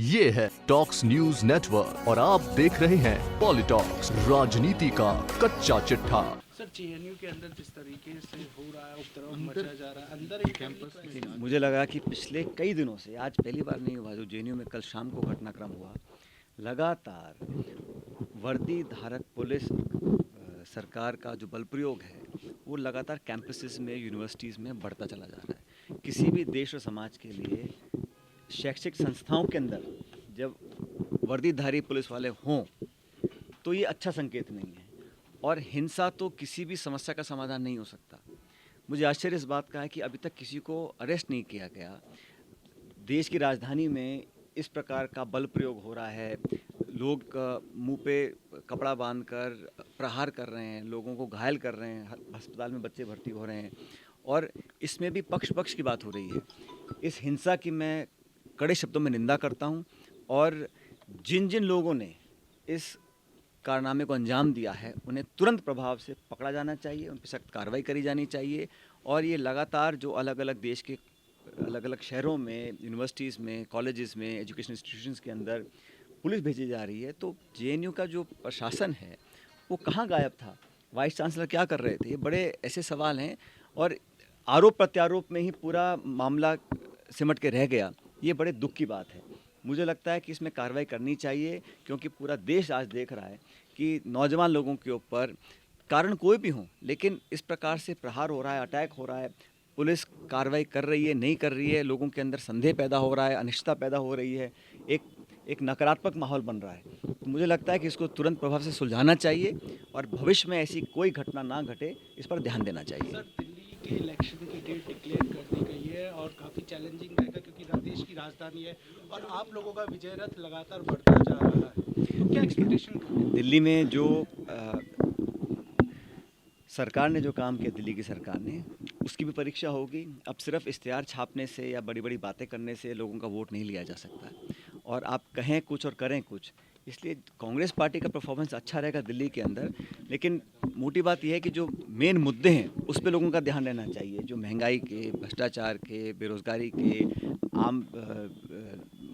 ये है talks news network और आप देख रहे हैं पॉलिटॉक्स, राजनीति का कच्चा चिट्ठा। सर, जेएनयू के अंदर जिस तरीके से हो रहा है, उपद्रव मचा जा रहा है अंदर एक कैंपस में, मुझे लगा कि पिछले कई दिनों से, आज पहली बार नहीं हुआ जो जेएनयू में कल शाम को घटनाक्रम हुआ, लगातार वर्दी धारक पुलिस सरकार का जो बल प्रयोग है वो लगातार कैंपसेस में, यूनिवर्सिटीज़ में बढ़ता चला जा रहा है। किसी भी देश और समाज के लिए शैक्षिक संस्थाओं के अंदर जब वर्दीधारी पुलिस वाले हों तो ये अच्छा संकेत नहीं है, और हिंसा तो किसी भी समस्या का समाधान नहीं हो सकता। मुझे आश्चर्य इस बात का है कि अभी तक किसी को अरेस्ट नहीं किया गया। देश की राजधानी में इस प्रकार का बल प्रयोग हो रहा है, लोग मुंह पे कपड़ा बांधकर प्रहार कर रहे हैं, लोगों को घायल कर रहे हैं, अस्पताल में बच्चे भर्ती हो रहे हैं, और इसमें भी पक्ष की बात हो रही है। इस हिंसा की मैं कड़े शब्दों में निंदा करता हूं, और जिन जिन लोगों ने इस कारनामे को अंजाम दिया है उन्हें तुरंत प्रभाव से पकड़ा जाना चाहिए, उन पर सख्त कार्रवाई करी जानी चाहिए। और ये लगातार जो अलग अलग देश के अलग अलग शहरों में, यूनिवर्सिटीज़ में, कॉलेजेस में, एजुकेशन इंस्टीट्यूशंस के अंदर पुलिस भेजी जा रही है, तो जेएनयू का जो प्रशासन है वो कहाँ गायब था? वाइस चांसलर क्या कर रहे थे? ये बड़े ऐसे सवाल हैं, और आरोप प्रत्यारोप में ही पूरा मामला सिमट के रह गया। ये बड़े दुख की बात है। मुझे लगता है कि इसमें कार्रवाई करनी चाहिए, क्योंकि पूरा देश आज देख रहा है कि नौजवान लोगों के ऊपर, कारण कोई भी हो, लेकिन इस प्रकार से प्रहार हो रहा है, अटैक हो रहा है, पुलिस कार्रवाई कर रही है, नहीं कर रही है, लोगों के अंदर संदेह पैदा हो रहा है, अनिश्चितता पैदा हो रही है, एक नकारात्मक माहौल बन रहा है। तो मुझे लगता है कि इसको तुरंत प्रभाव से सुलझाना चाहिए, और भविष्य में ऐसी कोई घटना ना घटे, इस पर ध्यान देना चाहिए। सर, दिल्ली के इलेक्शन की डेट डिक्लेयर कर दी गई है और काफ़ी चैलेंजिंग रहेगा, क्योंकि देश की राजधानी है और आप लोगों का विजय रथ लगातार बढ़ता जा रहा है। क्या एक्सपेक्टेशन? दिल्ली में जो सरकार ने जो काम किया, दिल्ली की सरकार ने, उसकी भी परीक्षा होगी। अब सिर्फ इश्तिहार छापने से या बड़ी बड़ी बातें करने से लोगों का वोट नहीं लिया जा सकता, और आप कहें कुछ और करें कुछ। इसलिए कांग्रेस पार्टी का परफॉर्मेंस अच्छा रहेगा दिल्ली के अंदर, लेकिन मोटी बात यह है कि जो मेन मुद्दे हैं उस पे लोगों का ध्यान रहना चाहिए। जो महंगाई के, भ्रष्टाचार के, बेरोज़गारी के, आम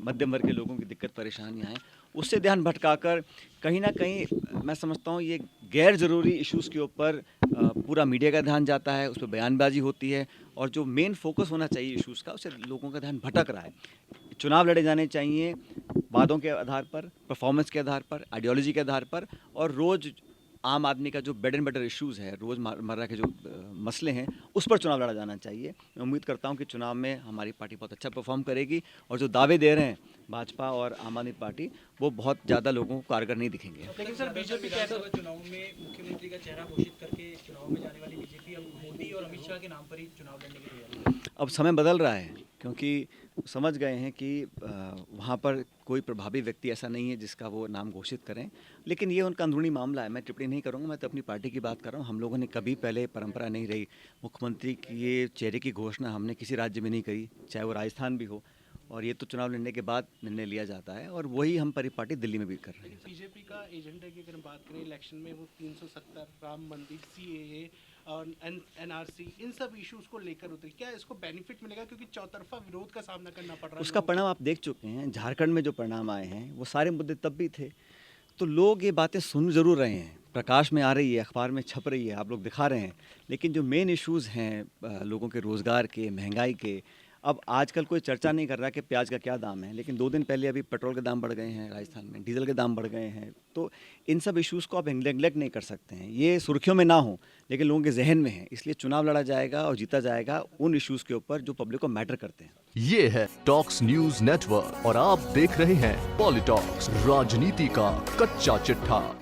मध्यम वर्ग के लोगों की दिक्कत परेशानियां हैं, उससे ध्यान भटकाकर कहीं ना कहीं मैं समझता हूँ ये गैर ज़रूरी इश्यूज़ के ऊपर पूरा मीडिया का ध्यान जाता है, उस पर बयानबाजी होती है, और जो मेन फोकस होना चाहिए इश्यूज़ का, उससे लोगों का ध्यान भटक रहा है। चुनाव लड़े जाने चाहिए वादों के आधार पर, परफॉर्मेंस के आधार पर, आइडियोलॉजी के आधार पर, और रोज़ आम आदमी का जो ब्रेड एंड बटर इश्यूज़ है, रोज़मर्रा के जो मसले हैं, उस पर चुनाव लड़ा जाना चाहिए। मैं उम्मीद करता हूं कि चुनाव में हमारी पार्टी बहुत अच्छा परफॉर्म करेगी, और जो दावे दे रहे हैं भाजपा और आम आदमी पार्टी, वो बहुत ज़्यादा लोगों को कारगर नहीं दिखेंगे। लेकिन सर, बीजेपी चुनाव में मुख्यमंत्री का चेहरा घोषित करके चुनाव में जाने वाली बीजेपी अब मोदी और अमित शाह के नाम पर ही चुनाव लड़ने के लिए, अब समय बदल रहा है, क्योंकि समझ गए हैं कि वहाँ पर कोई प्रभावी व्यक्ति ऐसा नहीं है जिसका वो नाम घोषित करें। लेकिन ये उनका अंदरूनी मामला है, मैं टिप्पणी नहीं करूँगा। मैं तो अपनी पार्टी की बात कर रहा हूँ। हम लोगों ने कभी पहले परंपरा नहीं रही, मुख्यमंत्री की ये चेहरे की घोषणा हमने किसी राज्य में नहीं करी, चाहे वो राजस्थान भी हो, और ये तो चुनाव लड़ने के बाद निर्णय लिया जाता है, और वही हम परिपाटी दिल्ली में भी कर रहे हैं। बीजेपी का एजेंडा की अगर बात करें इलेक्शन में, वो 370, राम मंदिर, सीएए और एनआरसी, इन सब इश्यूज को लेकर उतरी। क्या इसको बेनिफिट मिलेगा, क्योंकि चौतरफा विरोध का सामना करना पड़ रहा है? उसका परिणाम आप देख चुके हैं। झारखंड में जो परिणाम आए हैं वो सारे मुद्दे तब भी थे, तो लोग ये बातें सुन ज़रूर रहे हैं, प्रकाश में आ रही है, अखबार में छप रही है, आप लोग दिखा रहे हैं, लेकिन जो मेन इश्यूज़ हैं लोगों के रोज़गार के, महंगाई के, अब आजकल कोई चर्चा नहीं कर रहा कि प्याज का क्या दाम है, लेकिन 2 दिन पहले अभी पेट्रोल के दाम बढ़ गए हैं राजस्थान में, डीजल के दाम बढ़ गए हैं। तो इन सब इश्यूज़ को आप नेगलेक्ट नहीं कर सकते हैं। ये सुर्खियों में ना हो, लेकिन लोगों के जहन में है, इसलिए चुनाव लड़ा जाएगा और जीता जाएगा उन इश्यूज़ के ऊपर जो पब्लिक को मैटर करते हैं। ये है टॉक्स न्यूज नेटवर्क और आप देख रहे हैं पॉलिटॉक्स, राजनीति का कच्चा चिट्ठा।